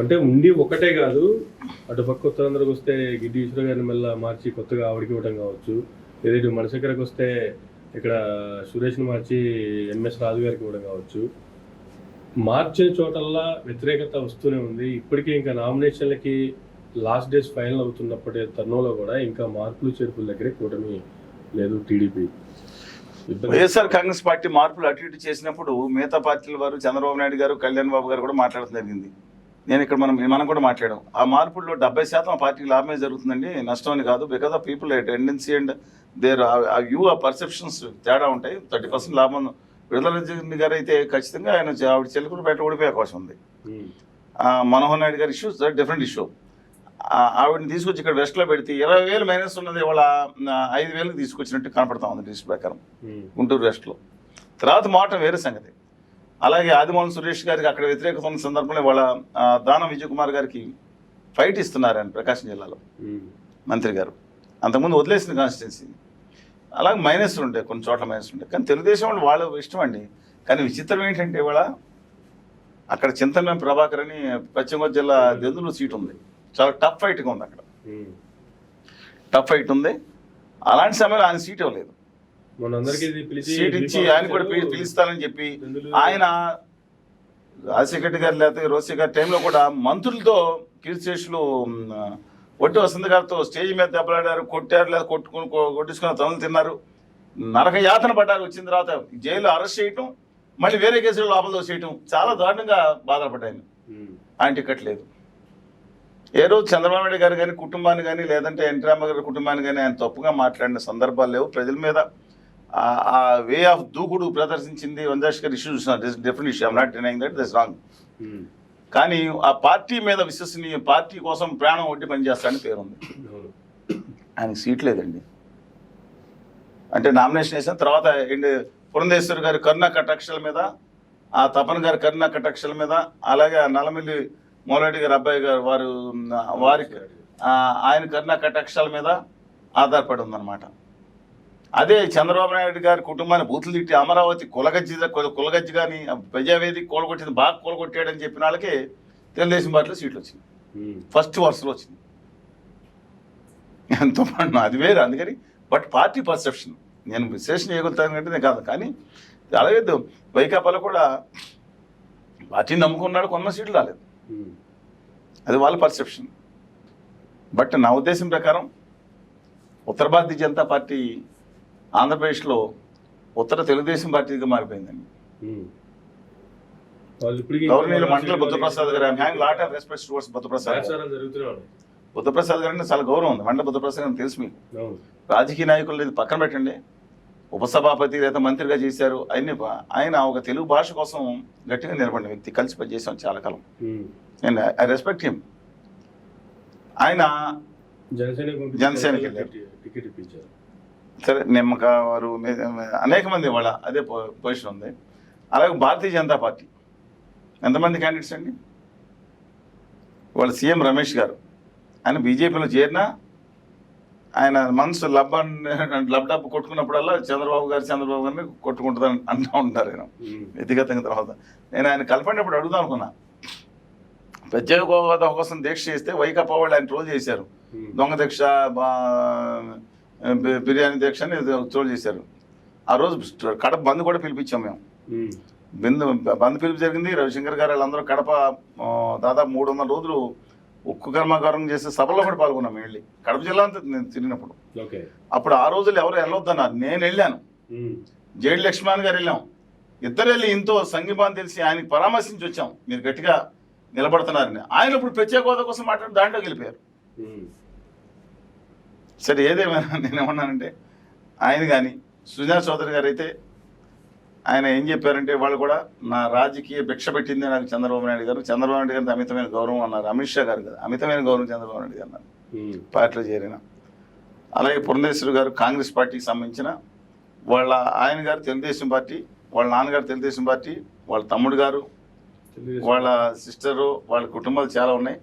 అంటే ఉండి ఒకటే కాదు, అటుపక్క ఉత్తరాంధ్రకు వస్తే గిడ్డి ఈశ్వర గారిని మళ్ళీ మార్చి కొత్తగా ఆవిడకి ఇవ్వడం కావచ్చు, లేదా ఇటు మనశేఖరకు వస్తే ఇక్కడ సురేష్ని మార్చి ఎంఎస్ రాజు గారికి ఇవ్వడం కావచ్చు. మార్చిన చోటల్లా వ్యతిరేకత వస్తూనే ఉంది. ఇప్పటికీ ఇంకా నామినేషన్లకి లాస్ట్ డేస్ ఫైనల్ అవుతున్నప్పటి తరుణంలో కూడా ఇంకా మార్పులు చేర్పుల దగ్గరే కూటమి లేదు. టీడీపీ వైఎస్ఆర్ కాంగ్రెస్ పార్టీ మార్పులు అటు ఇటు చేసినప్పుడు మిగతా పార్టీల వారు చంద్రబాబు నాయుడు గారు, కళ్యాణ్ బాబు గారు కూడా మాట్లాడడం జరిగింది. నేను ఇక్కడ మనం కూడా మాట్లాడాం. ఆ మార్పుల్లో 70% ఆ పార్టీకి లాభమే జరుగుతుందండి, నష్టం అని కాదు. Because of people tendency and their view ఆ పర్సెప్షన్స్ తేడా ఉంటాయి. 30% లాభం విడుదల గారు అయితే ఖచ్చితంగా ఆయన ఆవిడ చెల్లికలు బయట ఓడిపోయే అవకాశం ఉంది. మనోహర్ నాయుడు గారి ఇష్యూ డిఫరెంట్ ఇష్యూ. ఆవిడని తీసుకొచ్చి ఇక్కడ వెస్ట్లో పెడితే 20,000 మైనస్ ఉన్నది ఇవాళ 5,000కి తీసుకొచ్చినట్టు కనపడతా ఉంది లిస్ట్ ప్రకారం గుంటూరు వెస్ట్లో. తర్వాత మాట వేరే సంగతి. అలాగే ఆదిమూలం సురేష్ గారికి అక్కడ వ్యతిరేకత ఉన్న సందర్భంలో వాళ్ళ దానం విజయ్ కుమార్ గారికి ఫైట్ ఇస్తున్నారు ఆయన ప్రకాశం జిల్లాలో మంత్రి గారు. అంతకుముందు వదిలేసిన కాన్స్టిట్యున్సీ. అలాగే మైనస్లు ఉంటాయి, కొన్ని చోట్ల మైనస్లు ఉంటాయి. కానీ తెలుగుదేశం వాళ్ళు వాళ్ళ ఇష్టం అండి. కానీ విచిత్రం ఏంటంటే ఇవాళ అక్కడ చింతన ప్రభాకర్ అని పశ్చిమ గోదావరి జిల్లా దెందులు సీట్ ఉంది. చాలా టఫ్ ఫైట్గా ఉంది అక్కడ, టఫ్ ఫైట్ ఉంది. అలాంటి సమయంలో ఆయన సీట్ ఇవ్వలేదు. సీట్ ఇచ్చి ఆయన కూడా పిలుస్తానని చెప్పి ఆయన రాజశేఖర్ రెడ్డి గారు లేకపోతే రోసి గారి టైంలో కూడా మంత్రులతో కీర్తిశేషులు ఒట్టి వసంత గారితో స్టేజ్ మీద దెబ్బలాడారు, కొట్టారు, లేదా కొట్టించుకున్న తనులు తిన్నారు, నరక యాతన పడ్డారు. వచ్చిన తర్వాత జైలు అరెస్ట్ చేయటం, మళ్ళీ వేరే కేసులు లోపల చేయటం, చాలా దారుణంగా బాధపడ్డాయి. ఆయన టికెట్ లేదు. ఏ రోజు చంద్రబాబు నాయుడు గారు కానీ కుటుంబాన్ని కానీ లేదంటే ఎన్టీ రామారావు గారి కుటుంబాన్ని కానీ ఆయన తప్పుగా మాట్లాడిన సందర్భాలు లేవు. ప్రజల మీద ఆ వే ఆఫ్ దూకుడు ప్రదర్శించింది వంజాష్ గారి ఇష్యూ చూసిన different issue. I'm not denying that this wrong. కానీ ఆ పార్టీ మీద విశ్వసనీయ, పార్టీ కోసం ప్రాణం ఒడ్డి పనిచేస్తాడని పేరుంది. ఆయనకి సీట్ లేదండి. అంటే నామినేషన్ వేసిన తర్వాత పురంధేశ్వరి గారి కరుణా కటాక్షల మీద, ఆ తపన్ గారి కరుణా కటాక్షల మీద, అలాగే నల్లమిల్లి మోలరెడ్డి గారి అబ్బాయి గారు వారికి ఆయన కరుణా కటాక్షాల మీద ఆధారపడి ఉందన్నమాట. అదే చంద్రబాబు నాయుడు గారి కుటుంబాన్ని బూతులు తిట్టి అమరావతి కులగజ్జి కానీ ప్రజావేదిక కూలగొట్టింది, బాగా కూలగొట్టాడని చెప్పిన వాళ్ళకి తెలుగుదేశం పార్టీలో సీట్లు వచ్చింది. ఫస్ట్ వరుసలో వచ్చింది. ఎంతో అది వేరు. అందుకని బట్ పార్టీ పర్సెప్షన్ నేను విశ్లేషణ చేయగలుగుతాను అంటే నేను కాదు. కానీ అలాగే వైకాపాలో కూడా పార్టీని నమ్ముకున్నాడు, కొన్న సీట్లు రాలేదు. అది వాళ్ళ పర్సెప్షన్. బట్ నా ఉద్దేశం ప్రకారం ఉత్తర భారతీయ జనతా పార్టీ ఆంధ్రప్రదేశ్లో ఉత్తర తెలుగుదేశం పార్టీగా మారిపోయిందండి. గవర్నర్ మండల బుద్ధప్రసాద్ గారు, lot of respect towards Buddha Prasad గారు అంటే చాలా గౌరవం ఉంది. మండల బుద్ధప్రసాద్ గారిని తెలుసు మీకు. రాజకీయ నాయకులు లేదు పక్కన పెట్టండి, ఉపసభాపతి లేదా మంత్రిగా చేశారు. ఆయన ఒక తెలుగు భాష కోసం గట్టిగా నిలబడిన వ్యక్తి, కలిసి పనిచేసాం చాలా కాలం. నేను ఐ రెస్పెక్ట్ హిమ్. ఆయన జనసేనకి వెళ్ళారు. సరే, నిమ్మక వారు అనేక మంది వాళ్ళ అదే పొజిషన్ ఉంది. అలాగే భారతీయ జనతా పార్టీ ఎంతమంది క్యాండిడేట్స్ అండి? వాళ్ళ సీఎం రమేష్ గారు, ఆయన బీజేపీలో చేరినా ఆయన మనసు లబ్డబ్బు కొట్టుకున్నప్పుడల్లా చంద్రబాబు గారిని కొట్టుకుంటుందని అంటూ ఉంటారు ఆయన వ్యక్తిగతంగా. తర్వాత నేను ఆయన కలపడినప్పుడు అడుగుదాం అనుకున్నా, ప్రత్యేక హోదా కోసం దీక్ష చేస్తే వైకాపా వాళ్ళు ఆయన ట్రోల్ చేశారు. దొంగ దీక్ష, బిర్యానీ దీక్ష అని ట్రోల్ చేశారు. ఆ రోజు కడప బంద్ కూడా పిలిపించాం మేము. బంద్ పిలుపు జరిగింది. రవిశంకర్ గారు వాళ్ళందరూ కడప దాదాపు 300 రోజులు ఉక్కు కర్మాగారం చేసే సభలో కూడా పాల్గొన్నాం. వెళ్ళి కడప జిల్లా అంతా నేను తిరిగినప్పుడు. అప్పుడు ఆ రోజులు ఎవరు వెళ్ళొద్దన్నారు, నేను వెళ్ళాను. జేడి లక్ష్మణ్ గారు వెళ్ళాం. ఇద్దరు వెళ్ళి ఇంతో సంఘీభావం తెలిసి ఆయనకి పరామర్శించి వచ్చాం, మీరు గట్టిగా నిలబడుతున్నారని. ఆయన ఇప్పుడు ప్రత్యేక హోదా కోసం మాట్లాడి దాంట్లో గెలిపారు. సరే, ఏదేమైనా నేనేమన్నానంటే ఆయన కానీ సుజనా చౌదరి గారు అయితే ఆయన ఏం చెప్పారంటే, వాళ్ళు కూడా నా రాజకీయ భిక్ష పెట్టింది నాకు చంద్రబాబు నాయుడు గారు. చంద్రబాబు నాయుడు గారికి అమితమైన గౌరవం అన్నారు. అమిత్ షా గారు కదా, అమితమైన గౌరవం చంద్రబాబు నాయుడు గారు అన్నారు పార్టీలో చేరిన. అలాగే పురంధేశ్వరి గారు కాంగ్రెస్ పార్టీకి సంబంధించిన ఆయన గారు తెలుగుదేశం పార్టీ, వాళ్ళ నాన్నగారు తెలుగుదేశం పార్టీ, వాళ్ళ తమ్ముడు గారు, వాళ్ళ సిస్టరు, వాళ్ళ కుటుంబాలు చాలా ఉన్నాయి.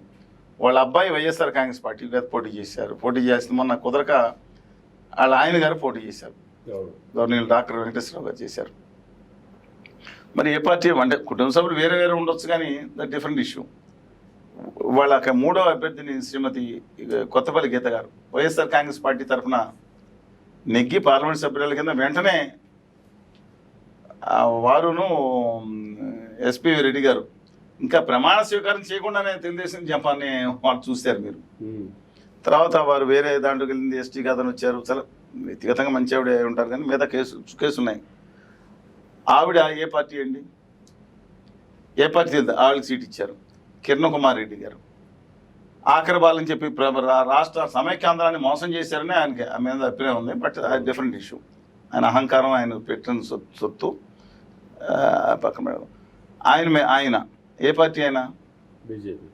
వాళ్ళ అబ్బాయి వైఎస్ఆర్ కాంగ్రెస్ పార్టీ పోటీ చేశారు. పోటీ చేస్తే మొన్న కుదరక వాళ్ళ ఆయన గారు పోటీ చేశారు. గవర్నర్ డాక్టర్ వెంకటేశ్వరరావు గారు చేశారు. మరి ఏ పార్టీ అంటే కుటుంబ సభ్యులు వేరే వేరే ఉండొచ్చు, కానీ దట్ డిఫరెంట్ ఇష్యూ. వాళ్ళ మూడో అభ్యర్థిని శ్రీమతి కొత్తపల్లి గీత గారు వైఎస్ఆర్ కాంగ్రెస్ పార్టీ తరఫున నెగ్గి పార్లమెంట్ సభ్యురాల కింద వెంటనే వారును ఎస్పీ రెడ్డి గారు ఇంకా ప్రమాణ స్వీకారం చేయకుండానే తెలుగుదేశం జంపాన్ని వాళ్ళు చూశారు మీరు. తర్వాత వారు వేరే దాంట్లోకి వెళ్ళింది, ఎస్టీ కాదని వచ్చారు. చాలా వ్యక్తిగతంగా మంచి ఆవిడ ఉంటారు కానీ మిగతా కేసు ఉన్నాయి. ఆవిడ ఏ పార్టీ అండి, ఏ పార్టీ ఆవిడకి సీట్ ఇచ్చారు? కిరణ్ కుమార్ రెడ్డి గారు ఆఖరి బాలని చెప్పి రాష్ట్ర సమైక్యాంధ్రాన్ని మోసం చేశారని ఆయనకి మీద అభిప్రాయం ఉంది. బట్ అది డిఫరెంట్ ఇష్యూ. ఆయన అహంకారం, ఆయన పెట్టిన సొత్తు పక్కన పెడదాం. ఆయన ఏ పార్టీ అయినా బీజేపీ,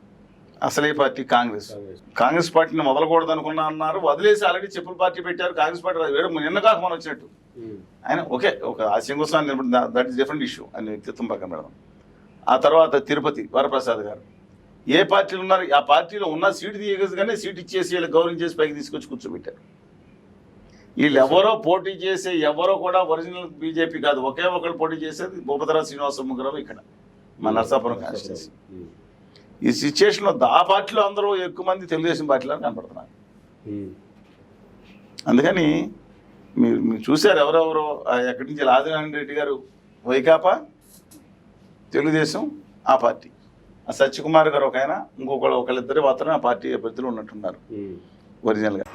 అసలు ఏ పార్టీ? కాంగ్రెస్ పార్టీని మొదలకూడదు అనుకున్నా అన్నారు, వదిలేసి ఆల్రెడీ చెప్పుల పార్టీ పెట్టారు. కాంగ్రెస్ పార్టీ నిన్న కాక మనం వచ్చినట్టు ఆయన ఓకే ఒక ఆశయం కోసం నిలబడి, దట్ ఈస్ డిఫరెంట్ ఇష్యూ అని వ్యక్తిత్వం పక్కన పెడదాం. ఆ తర్వాత తిరుపతి వరప్రసాద్ గారు ఏ పార్టీలు ఉన్నారు? ఆ పార్టీలో ఉన్న సీటు తీయగానే సీట్ ఇచ్చేసి వీళ్ళకి గౌరవించేసి పైకి తీసుకొచ్చి కూర్చోబెట్టారు. వీళ్ళు ఎవరో పోటీ చేసే ఎవరో కూడా ఒరిజినల్ బీజేపీ కాదు, ఒకే ఒకరు పోటీ చేసేది భూపతిరావు శ్రీనివాస గారు ఇక్కడ మన నర్సాపురం కాన్స్టిట్యూన్సీ. ఈ సిచ్యువేషన్లో ఆ పార్టీలో అందరూ ఎక్కువ మంది తెలుగుదేశం పార్టీలో కనపడుతున్నారు. అందుకని మీరు చూశారు ఎవరెవరో ఎక్కడి నుంచి ఆదినారాయణ రెడ్డి గారు వైకాపా, తెలుగుదేశం, ఆ పార్టీ. ఆ సత్యకుమార్ గారు ఒక ఆయన, ఇంకొకళ్ళిద్దరు మాత్రమే ఆ పార్టీ అభ్యర్థులు ఉన్నట్టున్నారు ఒరిజినల్గా.